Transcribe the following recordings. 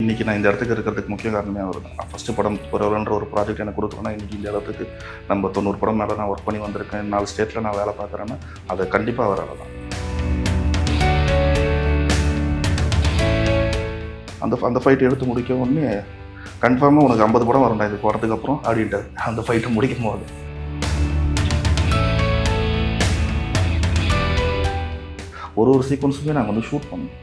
இன்றைக்கி நான் இந்த இடத்துக்கு இருக்கிறதுக்கு முக்கிய காரணமே அவர் தான். ஃபஸ்ட்டு படம் பொருள்ன்ற ஒரு ப்ராஜெக்ட் எனக்கு கொடுக்கணும்னா இன்றைக்கி இந்த இடத்துக்கு நம்ம 90 படம் மேலே நான் ஒர்க் பண்ணி வந்திருக்கேன், 4 ஸ்டேட்டில் நான் வேலை பார்க்குறேன்னா அதை கண்டிப்பாக அவரால் தான். அந்த ஃபைட் எடுத்து முடிக்க உடனே கன்ஃபார்மாக உனக்கு 50 படம் வரண்டா இது போகிறதுக்கு அப்புறம் அப்படின்ட்டு அந்த ஃபைட்டை முடிக்கும் போது ஒரு சீக்வன்ஸுமே நாங்கள் வந்து ஷூட் பண்ணோம்.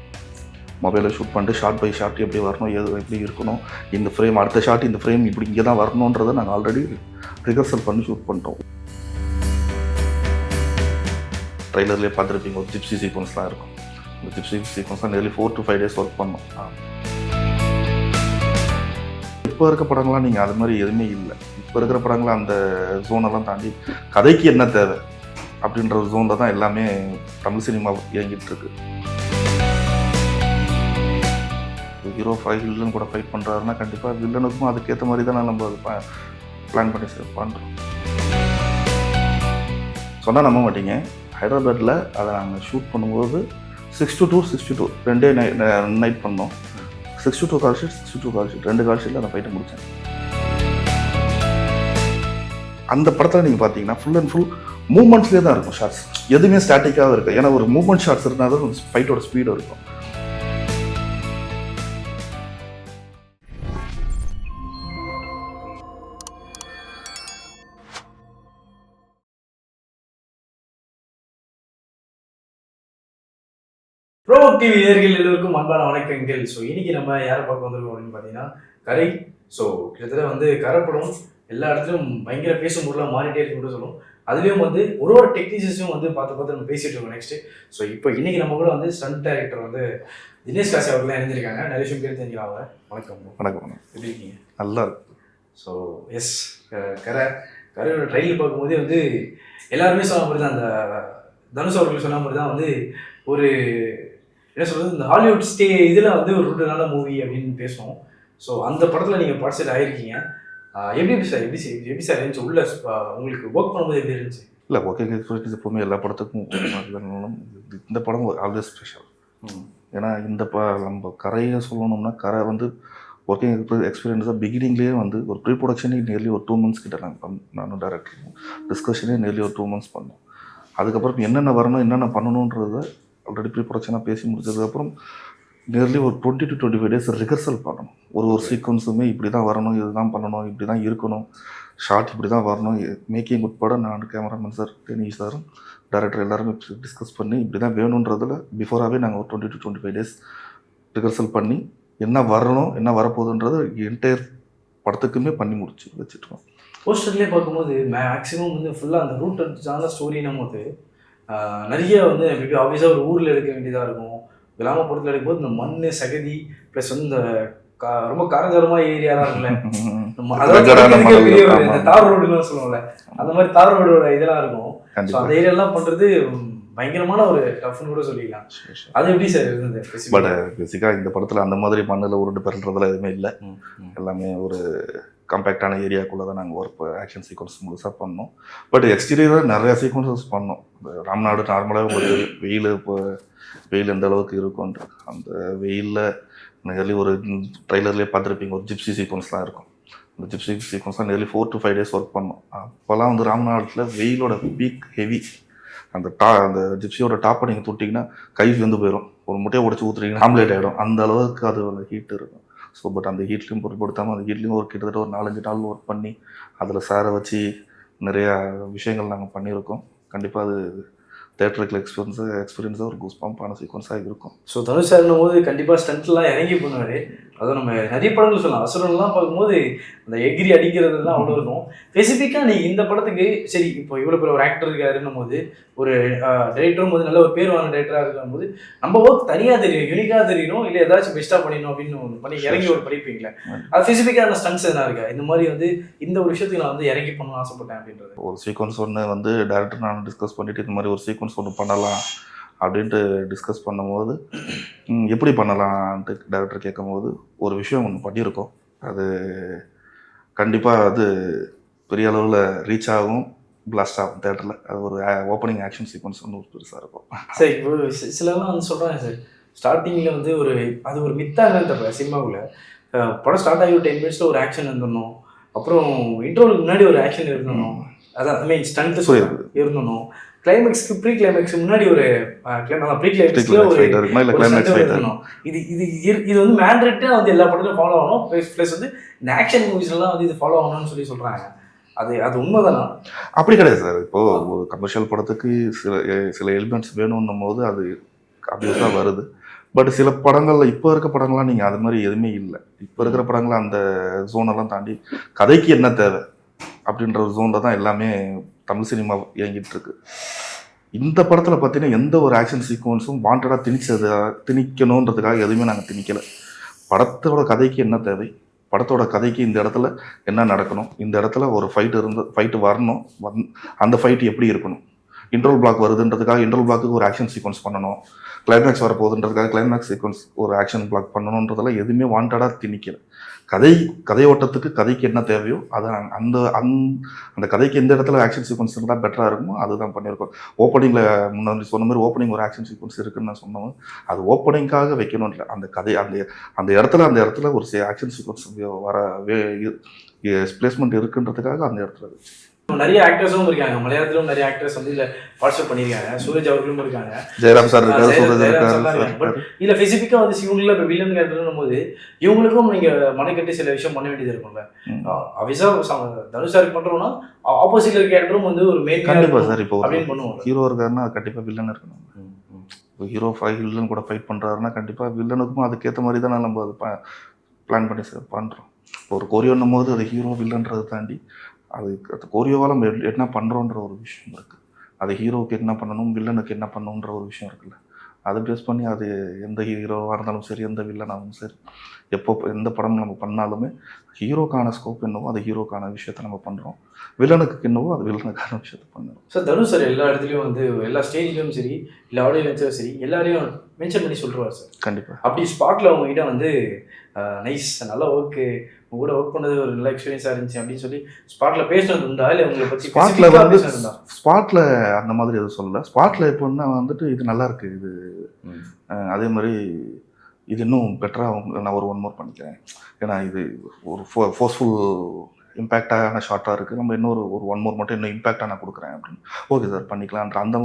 மொபைலில் ஷூட் பண்ணிட்டு ஷார்ட் பை ஷார்ட் எப்படி வரணும், எப்படி இருக்கணும், இந்த ஃப்ரேம் அடுத்த ஷார்ட் இந்த ஃப்ரேம் இப்படி இங்கே தான் வரணுன்றதை நாங்கள் ஆல்ரெடி ரிஹர்சல் பண்ணி ஷூட் பண்ணிட்டோம். ட்ரைலர்லேயே பார்த்துருப்பீங்க ஒரு ஜிப்சி சீக்வன்ஸ்லாம் இருக்கும். இந்த ஜிப்சி சீக்வன்ஸ்லாம் நியர்லி 4 to 5 days ஒர்க் பண்ணோம். இப்போ இருக்க படங்கள்லாம் நீங்கள் அது மாதிரி எதுவுமே இல்லை. இப்போ இருக்கிற படங்கள்லாம் அந்த ஜோனெல்லாம் தாண்டி கதைக்கு என்ன தேவை அப்படின்ற ஒரு ஜோனில் தான் எல்லாமே தமிழ் சினிமா இயங்கிட்டு இருக்கு. ஹீரோ வில்லன் கூட ஃபைட் பண்ணுறாருன்னா கண்டிப்பாக வில்லனுக்கும் அதுக்கேற்ற மாதிரி தான் நம்ம பிளான் பண்ணி பண்ணுறோம். சொன்னால் நம்ப மாட்டீங்க, ஹைதராபாத்தில் அதை நாங்கள் ஷூட் பண்ணும்போது 6 to 2 2 நைட் பண்ணோம். 6 to 2 கால் ஷீட் 2 கால் ஷீட்டில் அந்த ஃபைட்டை முடித்தேன். அந்த படத்தில் நீங்கள் பார்த்தீங்கன்னா ஃபுல் அண்ட் ஃபுல் மூமெண்ட்ஸ்லேயே தான் இருக்கும் ஷார்ட்ஸ், எதுவுமே ஸ்டாட்டிக்காக இருக்கும். ஏன்னா ஒரு மூமெண்ட் ஷார்ட்ஸ் இருந்தால் தான் ஃபைட்டோட ஸ்பீடு இருக்கும். ப்ரோ டிவி நேயர்கள் எல்லோருக்கும் அன்பான வணக்கங்கள். ஸோ இன்னைக்கு நம்ம யாரை பார்க்க வந்திருக்கோம் அப்படின்னு பார்த்தீங்கன்னா கரை. ஸோ கிட்டத்தட்ட வந்து கரைப்படம் எல்லா இடத்துலையும் பயங்கர பேசும் பொருளாக மாறிட்டே இருக்குன்னு கூட சொல்லுவோம். அதுலேயும் வந்து ஒரு டெக்னீஷியன்ஸும் வந்து பார்த்து நம்ம பேசிகிட்டு இருக்கோம் நெக்ஸ்ட்டு. ஸோ இப்போ இன்னைக்கு நம்ம கூட வந்து ஸ்டண்ட் டைரக்டர் வந்து தினேஷ் காசி அவர்களாம் இணைஞ்சிருக்காங்க. நிறைய விஷயம் பேர் தெரிஞ்சுக்கலாம். அவங்க வணக்கம். வணக்கம். எப்படி இருக்கீங்க? நல்லா இருக்கு. ஸோ எஸ், கரையோட ட்ரைலர் பார்க்கும்போதே வந்து எல்லாருமே சொன்ன மாதிரி தான், அந்த தனுஷ் அவர்கள் சொன்ன மாதிரி தான் வந்து ஒரு என்ன சொல்கிறது, இந்த ஹாலிவுட் இதில் வந்து ஒரு ரூட்டனான மூவி அப்படின்னு பேசுவோம். ஸோ அந்த படத்தில் நீங்கள் பார்ட்டிசிபேட் ஆகிருக்கீங்க. எப்படி சார் இருந்துச்சு உள்ள உங்களுக்கு ஒர்க் பண்ணும்போது எப்படி இருந்துச்சு? இல்லை, ஒர்க்கிங் எக்ஸ்பீரியன்ஸ் எப்போவுமே எல்லா படத்துக்கும் இந்த படம் ஆல்வேஸ் ஸ்பெஷல். ஏன்னா நம்ம கரையை சொல்லணும்னா கரை வந்து ஒர்க்கிங் எக்ஸ்பீரியன்ஸாக பிகினிங்லேயே வந்து ஒரு ப்ரீ ப்ரொடக்ஷனே நியர்லி ஒரு 2 months கிட்ட நானும் டேரக்டரும் டிஸ்கஷனே நியர்லி ஒரு 2 months பண்ணோம். அதுக்கப்புறம் என்னென்ன வரணும் என்னென்ன பண்ணணுன்றதை ஆல்ரெடி ப்ரீ ப்ரொடக்ஷனாக பேசி முடிச்சதுக்கப்புறம் நியர்லி ஒரு 20 to 25 days ரிஹர்சல் பண்ணணும். ஒரு சீக்வன்ஸுமே இப்படி தான் வரணும், இதுதான் பண்ணணும், இப்படி தான் இருக்கணும், ஷார்ட் இப்படி தான் வரணும், மேக்கிங் உட்பட நான் கேமராமேன் சார், டெனிஷ் சாரும், டேரக்டர் எல்லாருமே டிஸ்கஸ் பண்ணி இப்படி தான் வேணுன்றதில் பிஃபோராகவே நாங்கள் ஒரு 20 to 25 days ரிஹர்சல் பண்ணி என்ன வரணும் என்ன வரப்போகுதுன்றது என்டையர் படத்துக்குமே பண்ணி முடிச்சு வச்சுருக்கோம். போஸ்டர்லேயே பார்க்கும்போது மேக்ஸிமம் வந்து ஃபுல்லாக அந்த ரூட் சார்ந்த ஸ்டோரினும் போது நிறைய வந்து மேபி ஆஃபீஸாக ஒரு ஊரில் எடுக்க வேண்டியதாக இருக்கும். கிராமப்புறத்தில் எடுக்கும்போது இந்த மண் சகதி ப்ளஸ் வந்து இந்த ரொம்ப காரஞ்சாரமாக ஏரியாலாம் இருக்குல்ல, அதாவது தார் ரோடுன்னு சொல்லுவோம்ல, அந்த மாதிரி தார் ரோடோட இதெல்லாம் இருக்கும். ஸோ அந்த ஏரியாலாம் பண்ணுறது பயங்கரமான ஒரு டஃப்னு கூட சொல்லிக்கலாம். அது எப்படி சார் இருந்தது? பட் பேசிக்காக இந்த படத்தில் அந்த மாதிரி மண்ணில் உருண்டு பெறன்றதுலாம் எதுவுமே இல்லை. எல்லாமே ஒரு கம்பேக்டான ஏரியாக்குள்ளே தான் நாங்கள் ஒர்க் ஆக்ஷன் சீக்வன்ஸ் முழுசாக பண்ணோம். பட் எக்ஸ்டீரியராக நிறையா சீக்வன்சஸ் பண்ணோம். ராம்நாடு நார்மலாக ஒரு வெயில் எந்த அளவுக்கு இருக்கும்ன்ற அந்த வெயிலில் நியர்லி ஒரு ட்ரைலர்லேயே பார்த்துருப்பீங்க ஒரு ஜிப்சி சீக்வன்ஸ்லாம் இருக்கும். அந்த ஜிப்சி சீக்வன்ஸ்லாம் நியர்லி 4 to 5 days ஒர்க் பண்ணோம். அப்போல்லாம் வந்து ராம்நாட்டில் வெயிலோட பீக் ஹெவி. அந்த ஜிப்சியோட டாப்பை நீங்கள் தொட்டிங்கன்னா கை வந்து போயிடும். ஒரு முட்டையை உடச்சி ஊற்றுறீங்கன்னா ஆம்லேட் ஆகிடும். அந்த அளவுக்கு அது ஒரு ஹீட் இருக்கும். ஸோ பட் அந்த ஹீட்லேயும் பொருட்படுத்தாமல் அந்த ஹீட்லேயும் ஒரு கிட்டத்தட்ட ஒரு 4-5 நாள் ஒர்க் பண்ணி அதில் சாரை வச்சு நிறையா விஷயங்கள் நாங்கள் பண்ணியிருக்கோம். கண்டிப்பாக அது தேட்டருக்கு எக்ஸ்பீரியன்ஸாக ஒரு கூஸ்பம்பான சீக்வன்ஸாக இருக்கும். ஸோ தனுஷ் சார்னும் போது கண்டிப்பாக ஸ்டண்ட்லாம் இறங்கி பண்ணுவார். அதுவும் நம்ம நிறைய படங்கள் சொல்லலாம். அசுரன்லாம் பார்க்கும்போது அந்த எகிரி அடிக்கிறதுலாம் அவ்வளோ இருக்கும். ஸ்பெசிஃபிக்காக நீங்கள் இந்த படத்துக்கு சரி இப்போ இவ்வளோ பேர் ஒரு ஆக்டர் இருக்காருன்னும் போது ஒரு டைரக்டரும் போது நல்ல ஒரு பேர் வாங்க டைரக்டராக இருக்கும் போது நம்ம ஒர்க் தனியாக தெரியும், யூனிக்காக தெரியணும், இல்லை ஏதாச்சும் பெஸ்ட்டாக பண்ணிடணும் அப்படின்னு பண்ணி இறங்கி ஒரு படிப்பீங்களே, அது ஸ்பெசிஃபிக்கான ஸ்டண்ட்ஸ் எதனா இருக்கா? இந்த மாதிரி வந்து இந்த ஒரு விஷயத்துக்கு நான் வந்து இறங்கி பண்ணணும்னு ஆசைப்பட்டேன் அப்படின்றது. ஒரு சீக்வன்ஸ் ஒன்று வந்து டேரக்டர் நான் டிஸ்கஸ் பண்ணிவிட்டு இந்த மாதிரி ஒரு சீக்வன்ஸ் ஒன்று பண்ணலாம் அப்படின்ட்டு டிஸ்கஸ் பண்ணும்போது எப்படி பண்ணலான்ட்டு டேரக்டர் கேட்கும்போது ஒரு விஷயம் ஒன்று பண்ணியிருக்கோம். அது கண்டிப்பாக அது பெரிய அளவில் ரீச் ஆகும், பிளாஸ்ட் ஆகும் தேட்டரில். அது ஒரு ஓப்பனிங் ஆக்ஷன் சீக்வன்ஸ் ஒன்று பெருசாக இருக்கும். சரி, இப்போ சிலர்லாம் வந்து சொல்கிறாங்க சார் ஸ்டார்டிங்கில் வந்து அது ஒரு மித்தாக தெரியல சினிமாவுல. படம் ஸ்டார்ட் ஆகி ஒரு 10 மினிட்ஸில் ஒரு ஆக்ஷன் இருந்துடணும், அப்புறம் இன்ட்ரோலுக்கு முன்னாடி ஒரு ஆக்ஷன் இருந்தணும், அதான் ஐ மீன் ஸ்டண்ட்டு இருந்தணும், கிளைமேக்ஸ்க்கு ப்ரீ கிளைமேக்ஸ் முன்னாடி ஒரு ப்ரீ கிளைமேக்ஸ்ல ஒரு இருந்தணும். இது வந்து மேண்ட்ரேட்டாக வந்து எல்லா படத்துலையும் ஃபாலோ ஆகணும். ப்ளஸ் வந்து இந்த ஆக்ஷன் மூவிஸ்லாம் வந்து இது ஃபாலோ ஆகணும்னு சொல்கிறாங்க. அது உண்மைதானா? அப்படி கிடையாது சார். இப்போ ஒரு கமர்ஷியல் படத்துக்கு சில எலிமெண்ட்ஸ் வேணும்னும் போது அது அப்படியே வருது. பட் சில படங்கள்ல இப்போ இருக்க படங்கள்லாம் நீங்கள் அது மாதிரி எதுவுமே இல்லை. இப்போ இருக்கிற படங்கள் அந்த ஜோனெல்லாம் தாண்டி கதைக்கு என்ன தேவை அப்படின்ற ஒரு ஜோனில் தான் எல்லாமே தமிழ் சினிமா இயங்கிட்டு இருக்கு. இந்த படத்தில் பார்த்தீங்கன்னா எந்த ஒரு ஆக்ஷன் சீக்வன்ஸும் வாண்டடாக திணிக்கணுன்றதுக்காக எதுவுமே நாங்கள் திணிக்கலை. படத்தோட கதைக்கு என்ன தேவை, படத்தோட கதைக்கு இந்த இடத்துல என்ன நடக்கணும், இந்த இடத்துல ஒரு ஃபைட்டு வரணும், அந்த ஃபைட்டு எப்படி இருக்கணும், இன்ட்ரோல் பிளாக் வருதுன்றதுக்காக இன்ட்ரோல் பிளாக்கு ஒரு ஆக்ஷன் சீக்வன்ஸ் பண்ணணும், கிளைமேக்ஸ் வரப்போகுதுன்றதுக்காக கிளைமேக்ஸ் சீக்வன்ஸ் ஒரு ஆக்ஷன் பிளாக் பண்ணணுன்றதெல்லாம் எதுவுமே வாண்டடாக திணிக்கல. கதையோட்டத்துக்கு கதைக்கு என்ன தேவையோ அதை அந்த கதைக்கு எந்த இடத்துல ஆக்ஷன் சீக்வன்ஸ் இருந்தால் பெட்டராக இருக்குமோ அதுதான் பண்ணியிருக்கோம். ஓப்பனிங்கில் முன்னாடி சொன்ன மாதிரி ஓப்பனிங் ஒரு ஆக்ஷன் சீக்வன்ஸ் இருக்குன்னு நான் சொன்னோம். அது ஓப்பனிங்காக வைக்கணும் இல்லை, அந்த கதை அந்த இடத்துல ஒரு ஆக்ஷன் சீக்வன்ஸ் வர பிளேஸ்மெண்ட் இருக்குன்றதுக்காக அந்த இடத்துல நிறைய ஆக்டர்ஸும் இருக்காங்க. மலையாளத்திலும் நிறைய ஆக்டர்ஸ் வந்து இதில் பார்ட்டிசிபேட் பண்ணியிருக்காங்க. சூரஜ் அவர்களும் இருக்காங்க, ஜெயராம் சார் இருக்காரு, சூரஜ் இருக்காரு. பட் இதில் ஸ்பெசிஃபிக்காக வந்து இவங்களில் இப்போ வில்லன் கேரக்டர்னும் போது இவங்களுக்கும் நீங்கள் மனக்கட்டி சில விஷயம் பண்ண வேண்டியது இருக்கும்ல. அவிசா தனுஷாருக்கு பண்ணுறோம்னா ஆப்போசிட்ல இருக்க கேரக்டரும் வந்து ஒரு மெயின் கண்டிப்பாக சார். இப்போ அப்படின்னு பண்ணுவோம். ஹீரோ இருக்காருன்னா கண்டிப்பாக வில்லன் இருக்கணும். இப்போ ஹீரோ வில்லன் கூட ஃபைட் பண்ணுறாருன்னா கண்டிப்பாக வில்லனுக்கும் அதுக்கேற்ற மாதிரி தான் நம்ம அது பிளான் பண்ணி சார் பண்ணுறோம். ஒரு கோரியோன்னும் போது அது ஹீரோ வில்லன்றதை தாண்டி அது கோரியோவால் நம்ம என்ன பண்ணுறோன்ற ஒரு விஷயம் இருக்குது. அது ஹீரோவுக்கு என்ன பண்ணணும், வில்லனுக்கு என்ன பண்ணணுன்ற ஒரு விஷயம் இருக்குல்ல. அதை பேஸ் பண்ணி அது எந்த ஹீரோவாக இருந்தாலும் சரி, எந்த வில்லனாகவும் சரி, எந்த படம் நம்ம பண்ணாலுமே ஹீரோக்கான ஸ்கோப் என்னவோ அது ஹீரோக்கான விஷயத்த நம்ம பண்ணுறோம், வில்லனுக்கு என்னவோ அது வில்லனுக்கான விஷயத்த பண்ணுறோம். சார் தனுஷ் சார் எல்லா இடத்துலையும் வந்து எல்லா ஸ்டேஜ்லையும் சரி, இல்லை ஆடியன்ஸும் சரி, எல்லாரையும் மென்ஷன் பண்ணி சொல்லுவார் சார். கண்டிப்பாக அப்படி ஸ்பாட்டில் அவங்ககிட்ட வந்து நைஸ், நல்லா ஒர்க்கு, உங்க கூட ஒர்க் பண்ணது ஒரு நல்ல எக்ஸ்பீரியன்ஸாக இருந்துச்சு அப்படின்னு சொல்லி ஸ்பாட்டில் பேசினது உண்டா? இல்லை உங்களை பற்றி ஸ்பாட்டில் அந்த மாதிரி எதுவும் சொல்லலை. ஸ்பாட்டில் இப்போ வந்துட்டு இது நல்லா இருக்குது, இது அதே மாதிரி இது இன்னும் பெட்டராக நான் ஒரு 1 மோர் பண்ணிக்கிறேன், ஏன்னா இது ஒரு ஃபோர்ஸ்ஃபுல் இம்பேக்டான ஷார்ட்டாக இருக்குது, நம்ம இன்னொரு 1 மோர் மட்டும் இன்னும் இம்பேக்டாக நான் கொடுக்குறேன் அப்படின்னு. ஓகே சார் பண்ணிக்கலான்ற அந்த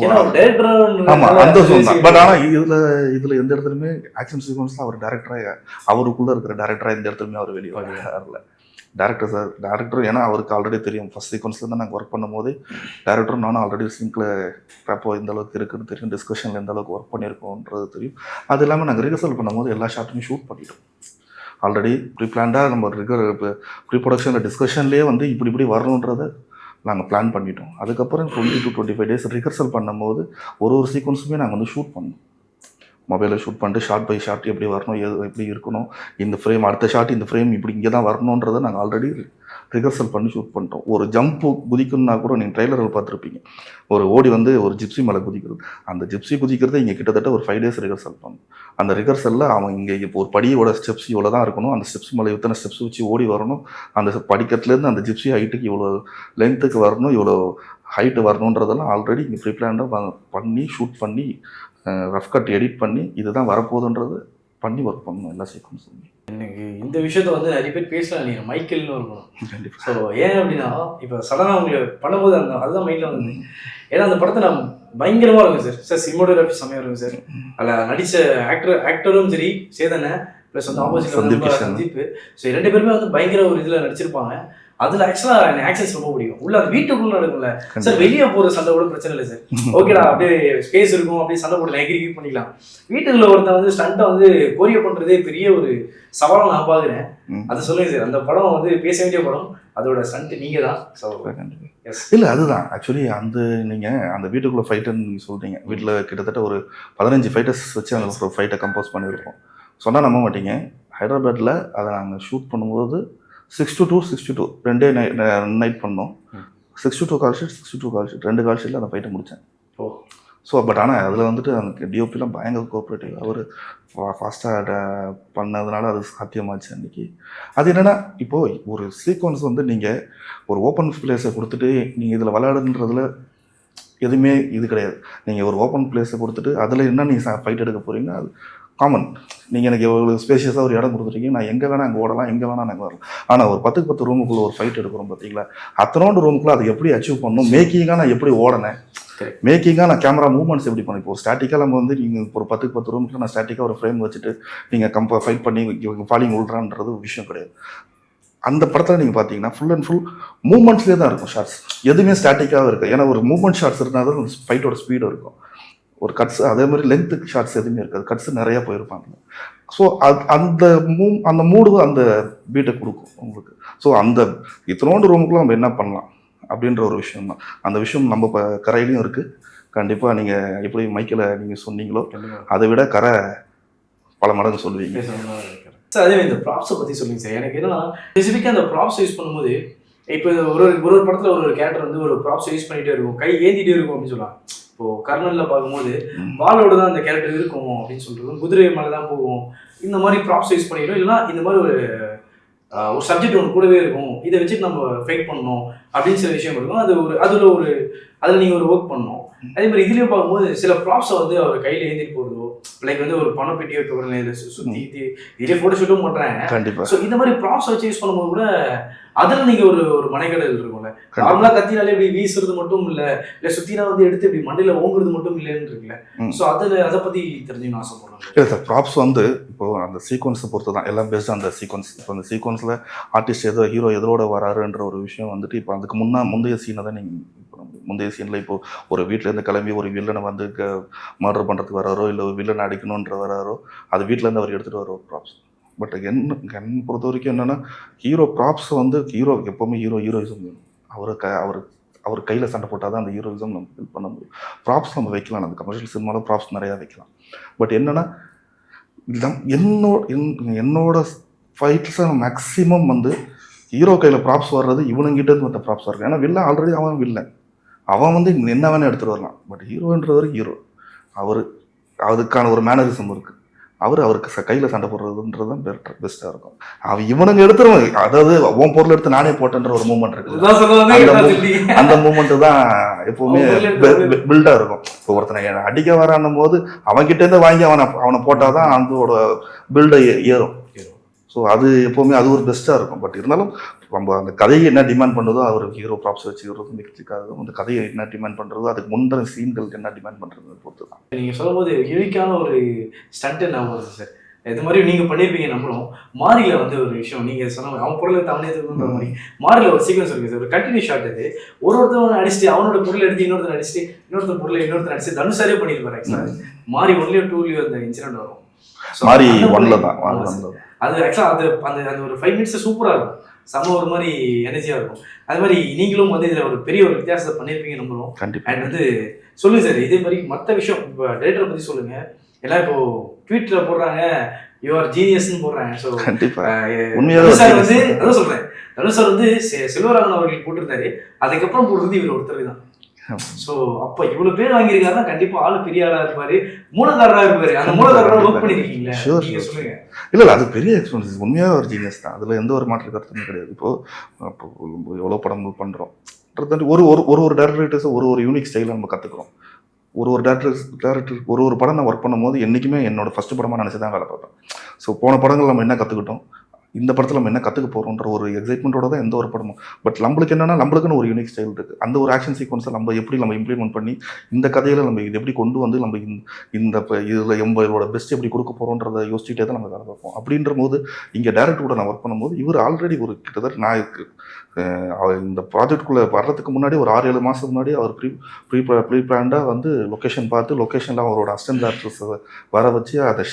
ஆமாம் அந்த சொன்னால். பட் ஆனால் இதில் எந்த இடத்துலையுமே ஆக்ஷன் சீக்வன்ஸில் அவர் டேரக்டராக அவருக்குள்ளே இருக்கிற டேரக்டராக எந்த இடத்துலையுமே அவர் வெளியே வரல. டேரக்டர் ஏன்னா அவருக்கு ஆல்ரெடி தெரியும். ஃபஸ்ட் சீக்வன்ஸ்லேருந்து நாங்கள் ஒர்க் பண்ணும்போது டேரக்டரும் நானும் ஆல்ரெடி சிங்கில் ரேப்போ எந்த அளவுக்கு இருக்குன்னு தெரியும், டிஸ்கஷனில் எந்த அளவுக்கு ஒர்க் பண்ணியிருக்கோன்றது தெரியும். அது இல்லாமல் நாங்கள் ரிஹர்சல் பண்ணும்போது எல்லா ஷாட்டுமே ஷூட் பண்ணிட்டோம். ஆல்ரெடி ப்ரீ பிளான்டாக நம்ம ப்ரீ ப்ரொடக்ஷனில் டிஸ்கஷன்லேயே வந்து இப்படி வரணுன்றதை நாங்கள் பிளான் பண்ணிட்டோம். அதுக்கப்புறம் 20 to 25 days ரிஹர்சல் பண்ணும்போது ஒரு சீக்வன்ஸுமே நாங்கள் வந்து ஷூட் பண்ணோம். மொபைலில் ஷூட் பண்ணிட்டு ஷார்ட் பை ஷார்ட் எப்படி வரணும், எப்படி இருக்கணும், இந்த ஃப்ரேம் அடுத்த ஷார்ட் இந்த ஃப்ரேம் இப்படி இங்கே தான் வரணுன்றதை நாங்கள் ஆல்ரெடி ரிஹர்சல் பண்ணி ஷூட் பண்ணிட்டோம். ஒரு ஜம்ப்பு குதிக்கணுன்னா கூட நீங்கள் ட்ரெய்லரில் பார்த்துருப்பீங்க, ஒரு ஓடி வந்து ஒரு ஜிப்சி மேலே குதிக்கிறது. அந்த ஜிப்சி குதிக்கிறது இங்கே கிட்டத்தட்ட ஒரு 5 days ரிஹர்சல் பண்ணணும். அந்த ரிஹர்சலில் அவன் இங்கே இப்போ ஒரு படியோட ஸ்டெப்ஸ் இவ்வளோ தான் இருக்கணும், அந்த ஸ்டெப்ஸ் மேலே இத்தனை ஸ்டெப்ஸ் வச்சு ஓடி வரணும், அந்த படிக்கட்டுலேருந்து அந்த ஜிப்சி ஹைட்டுக்கு இவ்வளோ லென்த்துக்கு வரணும், இவ்வளோ ஹைட்டு வரணுன்றதெல்லாம் ஆல்ரெடி இங்கே ப்ரீ பிளான்டாக பண்ணி ஷூட் பண்ணி ரஃப் கட் எடிட் பண்ணி இதுதான் வரப்போகுதுன்றது பண்ணி ஒர்க் பண்ணணும் எல்லா சீக்வன்ஸுமே. எனக்கு இந்த விஷயத்த வந்து நிறைய பேர் பேசலாம் இல்லையா, மைக்கேல்னு இருக்கணும். ஸோ ஏன் அப்படின்னா இப்போ சடனாக அவங்க பண்ணும்போது அதுதான் மைண்டில் வந்து, ஏன்னா அந்த படத்தை நான் பயங்கரமாக இருக்கும் சார் சினிமோட்டோகிராஃபி செம்மையாக இருக்கும் சார். அதில் நடித்த ஆக்டரும் சரி சேதனை ப்ளஸ் வந்து ஆப்போசிட் சந்தீப், ஸோ 2 பேருமே வந்து பயங்கர ஒரு இதில் நடிச்சிருப்பாங்க. அதில் ஆக்சுவலாக எனக்கு ஆக்சன்ஸ் ரொம்ப பிடிக்கும். உள்ள அது வீட்டுக்குள்ள நடக்கும்ல சார், வெளியே போகிற சண்டை கூட பிரச்சனை இல்லை சார், ஓகேடா அப்படியே ஸ்பேஸ் இருக்கும் அப்படியே சண்டை போடலாம், எகிரி பண்ணிக்கலாம். வீட்டுக்குள்ள ஒருத்தன் வந்து ஸ்டண்ட்டை வந்து கோரியோ பண்ணுறதே பெரிய ஒரு சவாலாக நான் பார்க்குறேன். அதை சொல்லுங்க சார், அந்த படம் வந்து பேச வேண்டிய படம், அதோட ஸ்டண்ட் நீங்கள் தான். ஸோ இல்லை அதுதான் ஆக்சுவலி நீங்கள் அந்த வீட்டுக்குள்ளே ஃபைட்டுன்னு நீங்கள் சொல்கிறீங்க. வீட்டில் கிட்டத்தட்ட ஒரு 15 ஃபைட்டர்ஸ் வச்சு அந்த ஒரு ஃபைட்டை கம்போஸ் பண்ணியிருக்கோம். சொன்னால் நம்ப மாட்டீங்க, ஹைதராபாத்தில் அதை நாங்கள் ஷூட் பண்ணும்போது 6 to 2 2 நைட் பண்ணோம். 6 to 2 call sheet 6 to 2 call sheet 2 கால் ஷீட்டில் அந்த ஃபைட்டை முடித்தேன். பட் ஆனால் அதில் வந்துட்டு அந்த டிஓபிலாம் பயங்கர கோஆப்ரேட்டிவ், அவர் ஃபாஸ்ட்டாக பண்ணதுனால அது சாத்தியமாச்சு அன்றைக்கி. அது என்னென்னா இப்போது ஒரு சீக்வன்ஸ் வந்து நீங்கள் ஒரு ஓப்பன் பிளேஸை கொடுத்துட்டு நீங்கள் இதில் விளையாடுன்றதுல எதுவுமே இது கிடையாது. நீங்கள் ஒரு ஓப்பன் பிளேஸை கொடுத்துட்டு அதில் என்ன நீங்கள் ஃபைட் எடுக்க போகிறீங்க, அது காமன். நீங்கள் எனக்கு எவ்வளோ ஸ்பேஷியஸாக ஒரு இடம் கொடுத்துருக்கீங்க, நான் எங்கே வேணால் அங்கே ஓடலாம், எங்கே வேணால் நாங்கள் வரலாம். ஆனால் ஒரு 10க்கு 10 ரூமுக்குள்ளே ஒரு ஃபைட் எடுக்கிறோம் பார்த்தீங்களா, அத்தனோண்டு ரூமுக்குள்ளே அதை எப்படி அச்சீவ் பண்ணணும், மேக்கிங்காக நான் எப்படி ஓடினேன், மேக்கிங்காக நான் கேமரா மூவ்மெண்ட்ஸ் எப்படி பண்ணேன். இப்போ ஸ்டாட்டிக்காக நம்ம வந்து நீங்கள் ஒரு 10க்கு 10 ரூமுக்குள்ள நான் ஸ்டாட்டிக்காக ஒரு ஃப்ரேம் வச்சுட்டு நீங்கள் ஃபைட் பண்ணி ஃபாலிங் விள்றான்றது விஷயம் கிடையாது. அந்த படத்தில் நீங்கள் பார்த்தீங்கன்னா ஃபுல் அண்ட் ஃபுல் மூவ்மெண்ட்ஸ்லேயே தான் இருக்கும் ஷார்ட்ஸ், எதுவுமே ஸ்டாட்டிக்காக இருக்குது. ஏன்னா ஒரு மூவ்மெண்ட் ஷார்ட்ஸ் இருந்தால் தான் ஃபைட்டோட ஸ்பீடு இருக்கும். ஒரு கட்ஸ் அதே மாதிரி லென்த்து ஷார்ட்ஸ் எதுவுமே இருக்காது, கட்ஸ் நிறையா போயிருப்பாங்க. ஸோ அந்த மூடு அந்த பீட்டை கொடுக்கும் உங்களுக்கு. ஸோ அந்த இத்தனோண்டு ரூமுக்குள்ள நம்ம என்ன பண்ணலாம் அப்படின்ற ஒரு விஷயம் தான். அந்த விஷயம் நம்ம இப்போ கரையிலையும் இருக்குது. கண்டிப்பாக நீங்கள் எப்படி மைக்கில் நீங்கள் சொன்னீங்களோ அதை விட கரை பல மடங்கு சொல்லுவீங்க சார். அதே இந்த ப்ராப்ஸை பற்றி சொல்லுங்க சார். எனக்கு என்னன்னா ஸ்பெசிஃபிக்காக அந்த ப்ராப்ஸ் யூஸ் பண்ணும்போது இப்போ ஒரு படத்தில் ஒரு கேரக்டர் வந்து ஒரு ப்ராப்ஸ் யூஸ் பண்ணிகிட்டே இருக்கும், கை ஏந்திட்டே இருக்கும் அப்படின்னு சொல்லலாம். இப்போ கர்னல்ல பார்க்கும்போது வாளோட தான் அந்த கேரக்டர் இருக்கும் அப்படின்னு சொல்றது, குதிரை மேலே தான் போகும், இந்த மாதிரி ப்ராப்ஸ் யூஸ் பண்ணிடும். இல்லைன்னா இந்த மாதிரி ஒரு சப்ஜெக்ட் ஒன்று கூடவே இருக்கும், இதை வச்சுட்டு நம்ம ஃபைட் பண்ணணும் அப்படின்னு சில விஷயம் இருக்கும். அதில் நீங்கள் ஒரு ஒர்க் பண்ணணும். அதே மாதிரி இதுலேயும் பார்க்கும்போது சில ப்ராப்ஸை வந்து அவர் கையில் ஏந்திட்டு போகிறதோ, லைக் வந்து ஒரு பணப்பெட்டி வைக்க இதை சுற்றி இதே ஃபோட்டோ ஷூட்டும் பண்ணுறேன் கண்டிப்பாக. ஸோ இந்த மாதிரி ப்ராப்ஸை வச்சு யூஸ் பண்ணும்போது கூட அதில் நீங்கள் ஒரு மனைகடல் இருக்கும்ல, நார்மலாக கத்தினாலே இப்படி வீசுறது மட்டும் இல்லை சுற்றினா வந்து எடுத்து இப்படி மண்டையில் ஓங்குறது மட்டும் இல்லைன்னு இருக்குல்ல. ஸோ அதை பற்றி தெரிஞ்சுக்கணும் ஆசைப்படுறேன். இல்லை சார், ப்ராப்ஸ் வந்து இப்போது அந்த சீக்வன்ஸை பொறுத்து தான் எல்லாம் பேஸ்ட் அந்த சீக்வன்ஸ். இப்போ அந்த சீக்வன்ஸில் ஆர்டிஸ்ட் ஹீரோ எதோட வராருன்ற ஒரு விஷயம் வந்துட்டு இப்போ அதுக்கு முந்தைய சீனை தான் நீங்கள் முந்தைய சீனில் இப்போது ஒரு வீட்டிலேருந்து கிளம்பி ஒரு வில்லனை வந்து மர்டர் பண்ணுறதுக்கு வராரோ, இல்லை ஒரு வில்லனை அடிக்கணுன்ற வராரோ, அது வீட்டிலேருந்து அவர் எடுத்துகிட்டு வர ஒரு ப்ராப்ஸ். பட் என்னை பொறுத்த வரைக்கும் என்னென்னா ஹீரோ ப்ராப்ஸ் வந்து ஹீரோ எப்போவுமே ஹீரோயிசம் வேணும். அவர் கையில் சண்டை போட்டால் தான் அந்த ஹீரோயிசம் நம்ம ஹெல்ப் பண்ண முடியும். ப்ராப்ஸ் நம்ம வைக்கலாம், அந்த கமர்ஷியல் சினிமாவில் ப்ராப்ஸ் நிறையா வைக்கலாம். பட் என்னென்னா என்னோட ஃபைட்ஸை மேக்ஸிமம் வந்து ஹீரோ கையில் ப்ராப்ஸ் வர்றது இவனுங்கிட்டேருந்து மற்ற ப்ராப்ஸ் வர்றது. ஏன்னா வில்லன் ஆல்ரெடி அவன் வில்லன், அவன் வந்து என்ன வேணால் எடுத்துகிட்டு வரலாம். பட் ஹீரோன்றவர் ஹீரோ, அதுக்கான ஒரு மேனரிசம் இருக்குது. அவருக்கு கையில் சண்டை போடுறதுன்றது தான் பெஸ்ட்டாக இருக்கும். அவன் இவனுங்க எடுத்துருவான், அதாவது உன் பொருள் எடுத்து நானே போட்டேன்ற ஒரு மூமெண்ட் இருக்குது. அந்த மூமெண்ட்டு தான் எப்போவுமே பில்டாக இருக்கும். இப்போ ஒருத்தனை அடிக்க வரான்னும் போது அவன்கிட்டேருந்து வாங்கி அவனை போட்டால் தான் அதோட பில்டை ஏறும். ஸோ அது எப்போவுமே அது ஒரு பெஸ்ட்டாக இருக்கும். பட் இருந்தாலும் நம்ம அந்த கதையை என்ன டிமாண்ட் பண்ணுறதோ அவர் ஹீரோ ப்ராப்ஸ் வச்சுக்கிறதும் மிக்சிக்காகவும் அந்த கதையை என்ன டிமாண்ட் பண்ணுறதோ அதுக்கு முந்தின சீன்களுக்கு என்ன டிமாண்ட் பண்ணுறது பொறுத்து தான். நீங்கள் சொல்லும்போது யூனிக்கான ஒரு ஸ்டண்ட்டு நான் வருது சார். இது மாதிரி நீங்கள் பண்ணியிருப்பீங்க. நம்மளும் மாரியில் வந்து ஒரு விஷயம் நீங்கள் சொன்ன அவன் பொருளை தமிழ் எதுன்ற மாதிரி மாரியில் ஒரு சீக்வன்ஸ் இருக்குது சார். ஒரு கண்டினியூ ஷாட் இது. ஒருத்தவன் அடிச்சுட்டு அவனோட பொருளை எடுத்து இன்னொருத்தர் அடிச்சுட்டு இன்னொருத்தர் பொருளை இன்னொருத்தர் அடிச்சு தனுஷாரே பண்ணியிருப்பாரு. ஆக்சுவலாக மாரி 1லயோ 2லயோ அந்த இன்சிடென்ட் வரும். மாரி 1ல தான் அது ஆக்சுவலாக அந்த ஒரு 5 மினிட்ஸ் சூப்பராக இருக்கும், செம்ம ஒரு மாதிரி எனர்ஜியாக இருக்கும். அது மாதிரி நீங்களும் வந்து இதில் ஒரு பெரிய ஒரு வித்தியாசத்தை பண்ணியிருப்பீங்க நம்மளும். அண்ட் வந்து சொல்லுங்கள் சார், இதே மாதிரி மற்ற விஷயம் இப்போ டைரக்டரை பற்றி சொல்லுங்கள். எல்லாம் இப்போ ட்வீட்டில் போடுறாங்க யூஆர் ஜீனியஸ்ன்னு போடுறாங்க. ஸோ சார் வந்து அதான் சொல்கிறேன், தனுஷ் சார் வந்து செல்வராகவன் அவர்கள் போட்டிருந்தாரு, அதுக்கப்புறம் போடுறது இவர் ஒருத்தர் தான். ஸோ அப்போ இவ்வளோ பேர் வாங்கியிருக்காருன்னா கண்டிப்பாக ஆளு பெரிய ஆளாக இருப்பாரு, மூலக்காரராக இருப்பாரு. அந்த மூலக்காரராக ஒர்க் பண்ணியிருக்கீங்களா? சொல்லுங்க. இல்லை அது பெரிய எக்ஸ்பீரியன்ஸ், உண்மையாக ஒரு ஜீனியஸ் தான், அதில் எந்த ஒரு மாற்று கருத்துமே கிடையாது. இப்போது எவ்வளோ படங்கள் பண்ணுறோம், ஒரு டேரக்டர்ஸை ஒரு யூனிக் ஸ்டைலில் நம்ம கற்றுக்குறோம். ஒரு டேரக்டர் ஒரு படம் நான் ஒர்க் பண்ணும்போது என்றைக்குமே என்னோட ஃபஸ்ட்டு படமாக நினச்சி தான் வேலை பார்ப்பேன். ஸோ போன படங்கள் நம்ம என்ன கற்றுக்கிட்டோம், இந்த படத்தில் நம்ம என்ன கற்றுக்க போகிறோன்ற ஒரு எக்ஸைட்மெண்ட்டோட தான் எந்த ஒரு படமும். பட் நம்மளுக்கு என்னென்னா நம்மளுக்குன்னு ஒரு யூனிக் ஸ்டைல் இருக்குது. அந்த ஒரு ஆக்ஷன் சீக்வன்ஸை நம்ம இம்ப்ளிமெண்ட் பண்ணி இந்த கதையில் நம்ம இது எப்படி கொண்டு வந்து நம்ம இந்த இதில் நம்மளோட பெஸ்ட் எப்படி கொடுக்க போகிறோன்றதை யோசிச்சுட்டே தான் நம்ம வேலை பார்ப்போம். அப்படின்ற போது இங்கே டேரக்டரோட நான் ஒர்க் பண்ணும்போது இவர் ஆல்ரெடி ஒரு கிட்டத்தட்ட நான் இந்த ப்ராஜெக்ட்குள்ளே வர்றதுக்கு முன்னாடி ஒரு 6-7 மாதத்துக்கு முன்னாடி அவர் ப்ரீ பிளான்டாக வந்து லொக்கேஷன் பார்த்து லொக்கேஷனில் அவரோட அசிஸ்டன்ட் டேரக்டர்ஸை வர வச்சு அதை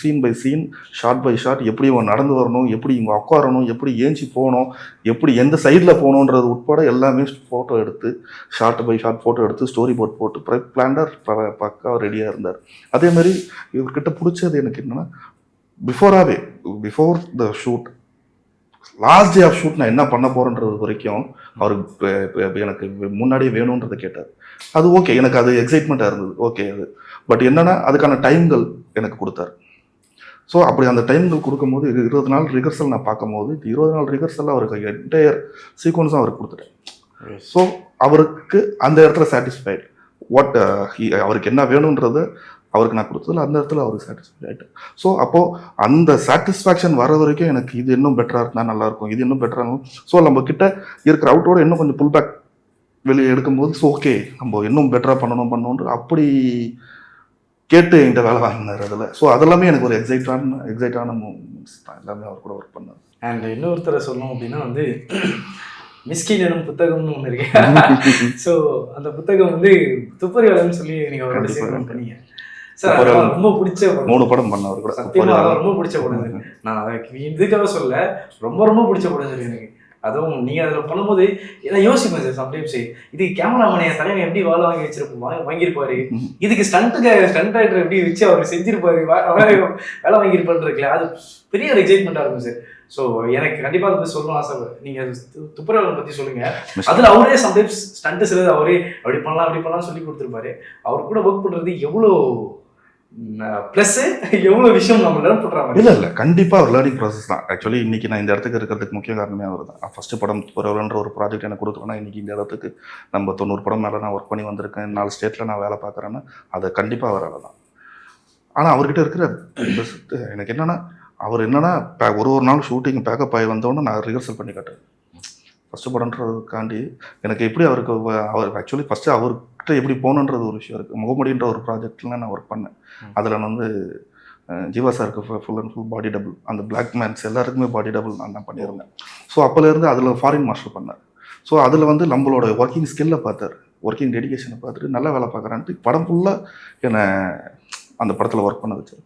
scene by scene shot by shot எப்படி இவன் நடந்து வரணும், எப்படி இவங்க உட்காரணும், எப்படி ஏஞ்சி போகணும், எப்படி எந்த சைடில் போகணுன்றது உட்பட எல்லாமே ஃபோட்டோ எடுத்து ஷார்ட் பை ஷார்ட் ஃபோட்டோ எடுத்து ஸ்டோரி போர்ட் போட்டு பிளான்டாக பக்காவாக ரெடியாக இருந்தார். அதேமாதிரி இவர்கிட்ட பிடிச்சது எனக்கு என்னென்னா before the shoot last day of shoot நான் என்ன பண்ண போகிறேன்றது வரைக்கும் அவருக்கு எனக்கு முன்னாடியே வேணுன்றதை கேட்டார். அது ஓகே, எனக்கு அது எக்ஸைட்மெண்ட்டாக இருந்தது, ஓகே அது. பட் என்னென்னா அதுக்கான டைம்கள் எனக்கு கொடுத்தாரு. ஸோ அப்படி அந்த டைம்கள் கொடுக்கும்போது 20 நாள் ரிஹர்சல் நான் பார்க்கும்போது 20 நாள் ரிஹர்சலில் அவருக்கு என்டையர் சீக்வன்ஸும் அவருக்கு கொடுத்துட்டேன். ஸோ அவருக்கு அந்த இடத்துல சாட்டிஸ்ஃபைட் அவருக்கு என்ன வேணுன்றதை அவருக்கு நான் கொடுத்ததில் அந்த இடத்துல அவருக்கு சாட்டிஸ்ஃபை ஆகிட்டேன். ஸோ அப்போது அந்த சாட்டிஸ்ஃபேக்ஷன் வர வரைக்கும் எனக்கு இது இன்னும் பெட்டராக இருந்தால் நல்லாயிருக்கும், இது இன்னும் பெட்டராக இருக்கும். ஸோ நம்ம கிட்ட இருக்கிற அவுட்டோட இன்னும் கொஞ்சம் புல் பேக் வெளியே எடுக்கும்போது ஸோ ஓகே நம்ம இன்னும் பெட்டராக பண்ணணும்னு அப்படி கேட்டு என்கிட்ட வேலை வாங்கினார் அதில். ஸோ அதெல்லாமே எனக்கு ஒரு எக்ஸைட்டான மூமெண்ட்ஸ் தான் எல்லாமே அவர் கூட ஒர்க் பண்ணார். அண்ட் இன்னொருத்தரை சொல்லணும் அப்படின்னா வந்து மிஸ்கின் எனும் புத்தகம்னு ஒன்று இருக்கு. ஸோ அந்த புத்தகம் வந்து துப்பறியாளர்னு சொல்லி நீங்கள் அவரோட சேர்ந்து பண்ணீங்க சார். ரொம்ப பிடிச்ச 3 படம் பண்ணவர் கூட. சத்தியமா ரொம்ப பிடிச்ச படம். நான் இதுக்காக சொல்ல, ரொம்ப ரொம்ப பிடிச்ச படம் சொல்லி எனக்கு. அதுவும் நீங்கள் அதில் பண்ணும்போது நான் யோசிப்பேன் சார் சம்டைம்ஸ், இது கேமராமேன் என் தலைவன் எப்படி வேலை வாங்கியிருப்பாரு, இதுக்கு ஸ்டண்ட் ரைட்டர் எப்படி வச்சு அவர் செஞ்சிருப்பாரு, வேலை வாங்கியிருப்பான்னு இருக்குல்ல, அது பெரிய ஒரு எக்ஸைட்மெண்ட்டாக இருக்கும் சார். ஸோ எனக்கு கண்டிப்பாக அதை சொல்லணும் ஆசை. நீங்கள் துப்பறியாளர் பற்றி சொல்லுங்கள். அதில் அவரே சம்டைம்ஸ் ஸ்டண்ட்டு சிலது அவரே அப்படி பண்ணலாம் சொல்லி கொடுத்துருப்பாரு. அவர் கூட ஒர்க் பண்ணுறது எவ்வளோ ப்ளஸ், எவ்வளோ விஷயம் நம்ம லேர்ன் பண்ணுறாங்க. இல்லை கண்டிப்பாக ஒரு லேர்னிங் ப்ராசஸ் தான். ஆக்சுவலி இன்றைக்கி நான் இந்த இடத்துக்கு இருக்கிறதுக்கு முக்கிய காரணமே அவர் தான். ஃபஸ்ட்டு படம் துப்பறியாளர்ன்ற ஒரு ப்ராஜெக்ட் எனக்கு கொடுக்கலன்னா இன்றைக்கி இந்த இடத்துக்கு நம்ம 90 படம் மேலே நான் ஒர்க் பண்ணி வந்திருக்கேன், 4 ஸ்டேட்டில் நான் வேலை பார்க்குறேன்னா அது கண்டிப்பாக அவரால் தான். ஆனால் அவர்கிட்ட இருக்கிற பெஸ்ட்டு எனக்கு என்னென்னா, அவர் என்னென்னா ஒரு நாள் ஷூட்டிங் பேக்கப் ஆகி வந்தோடனே நான் ரிஹர்சல் பண்ணி காட்டுறேன். ஃபஸ்ட்டு படம்ன்றதுக்காண்டி எனக்கு எப்படி அவருக்கு அவர் ஆக்சுவலி ஃபஸ்ட்டு அவர்கிட்ட எப்படி போகணுன்றது ஒரு விஷயம் இருக்குது. முகமுடின்ற ஒரு ப்ராஜெக்டில் நான் ஒர்க் பண்ணேன். அதில் நான் வந்து ஜீவா சாருக்கு full and full body double, அந்த பிளாக் மேன்ஸ் எல்லாருக்குமே பாடி டபுள் நான் தான் பண்ணியிருந்தேன். ஸோ அப்போலேருந்து அதில் ஃபாரின் மாஸ்டர் பண்ணார். ஸோ அதில் வந்து நம்மளோட ஒர்க்கிங் ஸ்கில்லை பார்த்தார், ஒர்க்கிங் டெடிகேஷனை பார்த்துட்டு நல்லா வேலை பார்க்குறான்ட்டு படம் ஃபுல்லாக என்னை அந்த படத்தில் ஒர்க் பண்ண வச்சார்.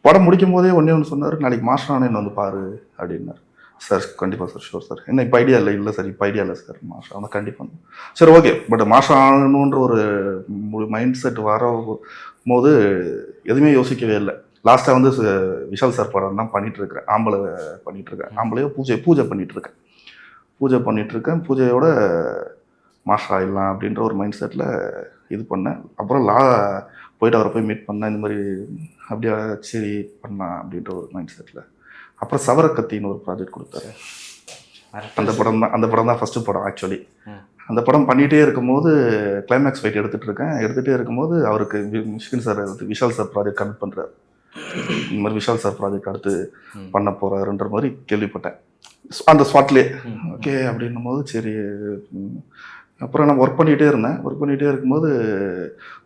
படம் முடிக்கும் போதே ஒன்று சொன்னார், நாளைக்கு மாஸ்டர் ஆனால் என்ன வந்து பாரு அப்படின்னார். சார் கண்டிப்பாக சார், ஷூர் சார். என்ன இப்போ ஐடியா இல்லை சார், இப்போ ஐடியா இல்லை சார், மாஸ்டர் ஆனால் கண்டிப்பாக. சரி ஓகே, பட் மாஸ்டர் ஆகணுன்ற ஒரு மைண்ட் செட் வரும்போது எதுவுமே யோசிக்கவே இல்லை. லாஸ்ட்டாக வந்து விஷால் சார் படம் தான் பண்ணிகிட்ருக்கிறேன், ஆம்பளையோ பூஜை பண்ணிகிட்ருக்கேன். பூஜையோட மாஸ்டர் ஆகிடலாம் அப்படின்ற ஒரு மைண்ட் செட்டில் இது பண்ணேன். அப்புறம் போயிட்டு அவரை போய் மீட் பண்ணேன், இந்த மாதிரி அப்படியே சரி பண்ணலாம் அப்படின்ற ஒரு மைண்ட் செட்டில். அப்புறம் சவரக்கத்தின்னு ஒரு ப்ராஜெக்ட் கொடுத்தாரு. அந்த படம் தான் ஃபஸ்ட்டு படம் ஆக்சுவலி. அந்த படம் பண்ணிகிட்டே இருக்கும்போது கிளைமேக்ஸ் ஃபைட் எடுத்துகிட்டே இருக்கும்போது அவருக்கு Mysskin sir Vishal sir project commit பண்ணுறாரு. இந்த மாதிரி விஷால் சார் ப்ராஜெக்ட் அடுத்து பண்ண போகிறாருன்ற மாதிரி கேள்விப்பட்டேன் அந்த ஸ்பாட்லேயே. ஓகே அப்படின்னும் போது சரி. அப்புறம் நான் ஒர்க் பண்ணிகிட்டே இருக்கும்போது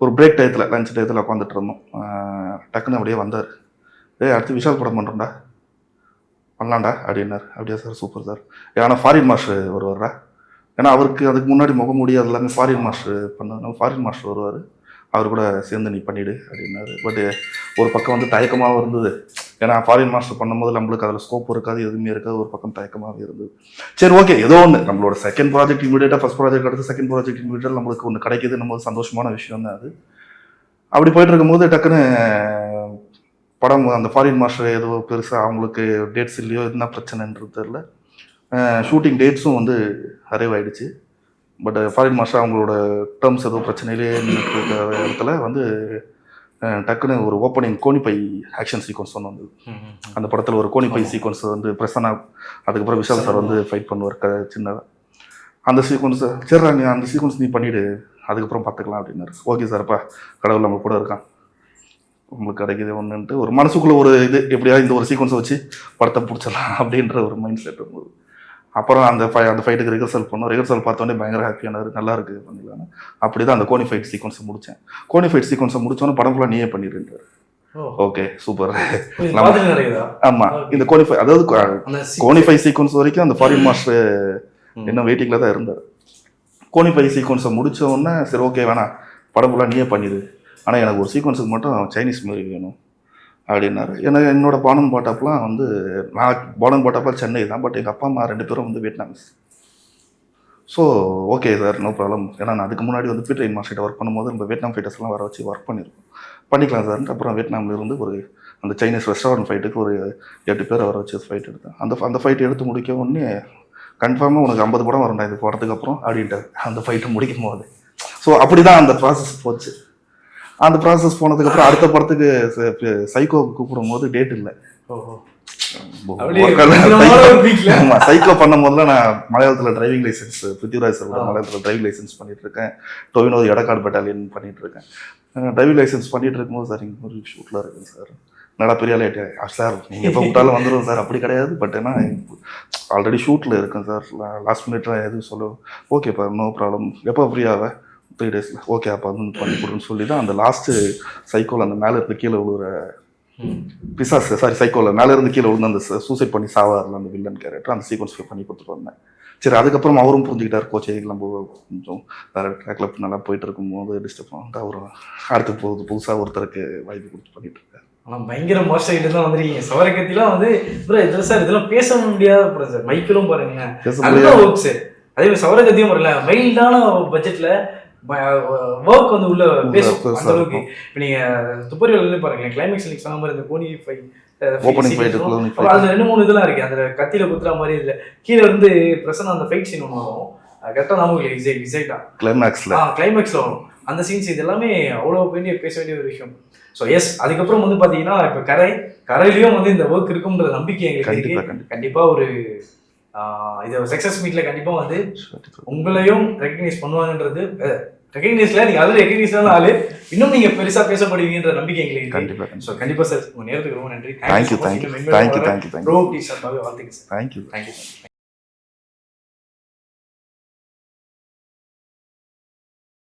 ஒரு பிரேக் டயத்தில், லஞ்ச் டயத்தில் உட்காந்துட்டு இருந்தோம். டக்குன்னு அப்படியே வந்தார். அடுத்து விஷால் படம் பண்ணுறோம்டா, பண்ணலாம்டா அப்படின்னார். அப்படியா சார், சூப்பர் சார். ஏன்னா ஃபாரின் மாஸ்டர் வருவார்டா, ஏன்னா அவருக்கு அதுக்கு முன்னாடி முகமூடி அது எல்லாமே ஃபாரின் மாஸ்டர் பண்ணதுனால ஃபாரின் மாஸ்டர் வருவார், அவர் கூட சேர்ந்து நீ பண்ணிவிடு அப்படின்னாரு. பட் ஒரு பக்கம் வந்து தயக்கமாகவும் இருந்தது, ஏன்னா ஃபாரின் மாஸ்டர் பண்ணும்போது நம்மளுக்கு அதில் ஸ்கோப் இருக்காது, எதுவுமே இருக்காது. ஒரு பக்கம் தயக்கமாகவே இருந்தது. சரி ஓகே, ஏதோ ஒன்று நம்மளோட செகண்ட் ப்ராஜெக்ட் இமீடியட்டாக ஃபஸ்ட் ப்ராஜெக்ட் அடுத்து செகண்ட் ப்ராஜெக்ட் இமீடியட்டாக நம்மளுக்கு ஒன்று கிடைக்கிது, நம்ம சந்தோஷமான விஷயம் தான் அது. அப்படி போயிட்டு இருக்கும்போது டக்குன்னு படம் அந்த ஃபாரின் மாஸ்டர் ஏதோ பெருசாக அவங்களுக்கு டேட்ஸ் இல்லையோ என்ன பிரச்சனைன்றது தெரில. ஷூட்டிங் டேட்ஸும் வந்து அரைவ் ஆகிடுச்சு. பட் ஃபாரின் மாஸ்டர் அவங்களோட டேர்ம்ஸ் ஏதோ பிரச்சனையிலே இருக்கிற இடத்துல வந்து டக்குன்னு ஒரு ஓப்பனிங் கோணிப்பை ஆக்ஷன் சீக்வன்ஸ் ஒன்று வந்தது. அந்த படத்தில் ஒரு கோணிப்பை சீக்வன்ஸ் வந்து பிரசன்னா, அதுக்கப்புறம் விஷால் சார் வந்து ஃபைட் பண்ணுவார் சின்னதாக. அந்த சீக்வன்ஸை சரிடா நீ அந்த சீக்வன்ஸ் நீ பண்ணிவிடு, அதுக்கப்புறம் பார்த்துக்கலாம் அப்படின்னாரு. ஓகே சார்ப்பா, கடவுள் நம்ம கூட இருக்கான், உங்களுக்கு கிடைக்கிது ஒன்றுன்ட்டு ஒரு மனசுக்குள்ளே ஒரு இது, எப்படியா இந்த ஒரு சீக்வன்ஸை வச்சு படத்தை பிடிச்சிடலாம் அப்படின்ற ஒரு மைண்ட் செட் இருந்தது. அப்புறம் அந்த ஃபைட்டுக்கு ரிஹர்சல் பண்ணோம். ரிஹர்சல் பார்த்தோன்னே பயங்கர ஹாப்பியானார், நல்லா இருக்குது பண்ணிடலான்னு. அப்படி தான் அந்த கோனி ஃபைட் சீக்வன்ஸை முடித்தேன். கோனி ஃபைட் சீக்வன்ஸை முடித்தோன்னே படம் ஃபுல்லாக நீயே பண்ணிடுறாரு. Okay super. ஆமாம், இந்த கோனிஃபை அதாவது கோனிஃபை சீக்வன்ஸ் வரைக்கும் அந்த ஃபாரின் மாஸ்டர் இன்னும் வெயிட்டிங்கில் தான் இருந்தார். கோனிஃபை சீக்வன்ஸை முடித்த உடனே சரி ஓகே வேணாம், படம் ஃபுல்லாக நீயே பண்ணிடு, ஆனால் எனக்கு ஒரு சீக்வன்ஸுக்கு மட்டும் சைனீஸ் மாரி வேணும் அப்படின்னாரு. எனக்கு என்னோட பானன் பாட்டாப்லாம் வந்து நான் பானன் பாட்டாப்லாம் சென்னை தான், பட் எங்கள் அப்பா அம்மா 2 பேரும் வந்து Vietnamese. So okay sir, no problem. ஏன்னா நான் அதுக்கு முன்னாடி வந்து பீட்டர் மாஸ்டர்கிட்ட ஒர்க் பண்ணும்போது நம்ம வியட்நாம் ஃபைட்டர்ஸ்லாம் வர வச்சு ஒர்க் பண்ணிக்கலாம் சார். அப்புறம் வியட்நாமில் இருந்து ஒரு அந்த சைனீஸ் ரெஸ்டாரண்ட் ஃபைட்டுக்கு ஒரு 8 பேரை வர வச்சு ஃபைட் எடுத்தேன். அந்த ஃபைட் எடுத்து முடிக்க உடனே கன்ஃபார்மாக உனக்கு 50 படம் வரண்டா இது போகிறதுக்கு அப்புறம் அப்படின்ட்டு அந்த ஃபைட்டை முடிக்கும் போது. ஸோ அப்படி தான் அந்த ப்ராசஸ் போச்சு. அந்த ப்ராசஸ் போனதுக்கப்புறம் அடுத்த படத்துக்கு சைக்கோ கூப்பிடும் போது டேட் இல்லை. சைக்கோ பண்ணும் போதுல நான் மலையாளத்தில் டிரைவிங் லைசன்ஸ், பிருத்திவிராஜ் சாரோட மலையாளத்தில் டிரைவிங் லைசன்ஸ் பண்ணிட்டு இருக்கேன். டொவினோ எடக்காடு பெட்டாலியன் பண்ணிட்டு இருக்கேன். டிரைவிங் லைசன்ஸ் பண்ணிட்டு இருக்கும்போது சார் இங்கே ஒரு ஷூட்டில் இருக்குங்க சார். நல்லா பெரிய ஆளே சார் நீங்கள் எப்போ விட்டாலும் வந்துடும் சார். அப்படி கிடையாது, பட் ஏன்னா ஆல்ரெடி ஷூட்டில் இருக்கேன் சார். லாஸ்ட் மினிட்ல எதுவும் சொல்ல ஓகேப்பா நோ ப்ராப்ளம், எப்போ ஃப்ரீயாவே 3 daysல ஓகே அப்போ வந்து பண்ணி கொடுன்னு சொல்லி தான் அந்த லாஸ்ட்டு சைக்கோவில் அந்த மேலே இருந்து கீழே விழுகிற பிசாஸ் சைக்கோவில் மேலே இருந்து கீழே விழுந்து அந்த சூசைட் பண்ணி சாவாரில் அந்த வில்லன் கேரக்டர் அந்த சீக்வன்ஸ் பண்ணி கொடுத்துட்டு வந்தேன். சரி அதுக்கப்புறம் அவரும் புரிஞ்சுக்கிட்டார், கோச்சை நம்ம கொஞ்சம் வேறு ட்ராக்ல நல்லா போயிட்டு இருக்கும்போது டிஸ்டர்ப் பண்ணிட்டு அவரும் அடுத்து புதுசாக ஒருத்தருக்கு வாய்ப்பு கொடுத்து பண்ணிட்டு இருக்காரு. ஆனால் பயங்கர மோசம் கிட்ட தான் வந்துருக்கீங்க. சவரக்கத்திலாம் வந்து ப்ரோ இதில் சார் இதெல்லாம் பேச முடியாத படம் சார். மைக்கிலும் பாருங்க நல்ல ஒர்க் சார். அதே மாதிரி சவரக்கத்தியும் வரல மைல்டான பட்ஜெட்டில் ஒர்க் வந்து உள்ள பேசும் அந்த அளவுக்கு. இப்போ நீங்கள் துப்பறியில் பாருங்களேன், கிளைமேக்ஸ் நீங்க சொன்ன மாதிரி இந்த கோனி ஓப்பனிங் ஃபைட் அதுல 2-3 இதெல்லாம் இருக்கு. அந்த கத்தியில குத்துற மாதிரி இதுல கீழே இருந்து பிரசன்ன அந்த ஃபைட் சீன் ஒன்று வரும். கரெக்டாக நமக்கு எக்ஸைட்டா கிளைமேக்ஸ்ல வரும் அந்த சீன்ஸ். இது எல்லாமே அவ்வளோ பேச வேண்டிய ஒரு விஷயம். ஸோ எஸ், அதுக்கப்புறம் வந்து பார்த்தீங்கன்னா இப்போ கரையிலையும் வந்து இந்த ஒர்க் இருக்கும்ன்ற நம்பிக்கை எங்களுக்கு இருக்கு. கண்டிப்பாக ஒரு இது சக்ஸஸ் மீட்ல கண்டிப்பாக வந்து உங்களையும் ரெகக்னைஸ் பண்ணுவாங்கன்றது ரெகக்னைஸ்ல நீங்கள் அதில் ரெகக்னைஸ்லாம் ஆளு இன்னும் நீங்கள் பெருசாக பேசப்படுவீங்கன்ற நம்பிக்கை எங்களுக்கு கண்டிப்பாக. ஸோ கண்டிப்பாக சார் உங்கள் நேரத்துக்கு ரொம்ப நன்றி. தேங்க்யூ. வாழ்த்துக்கள் சார். தேங்க்யூ.